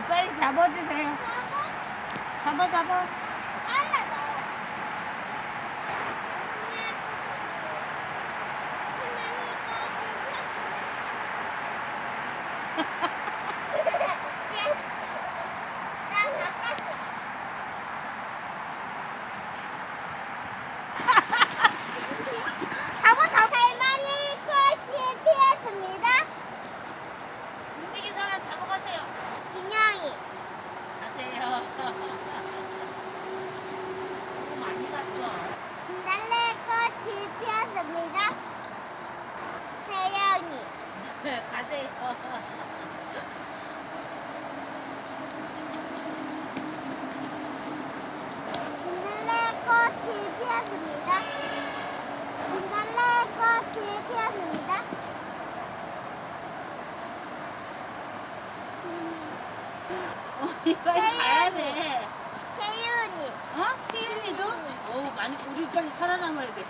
빨리 잡아주세요. 잡아, 잡아. 하나 더. 잡아, 잡아. 할머니 꽃이 피었습니다. 움직인 사람 잡아가세요. 진영이. 가세요. 너무 많이 갔어. 진달래 꽃이 피었습니다. 태영이. 가세요. 진달래 꽃이 피었습니다. 진달래 꽃이 피었습니다. 빨리 가야 돼. 태윤이. 어? 세윤이도? 어우, 많이, 우리 빨리 살아남아야 돼.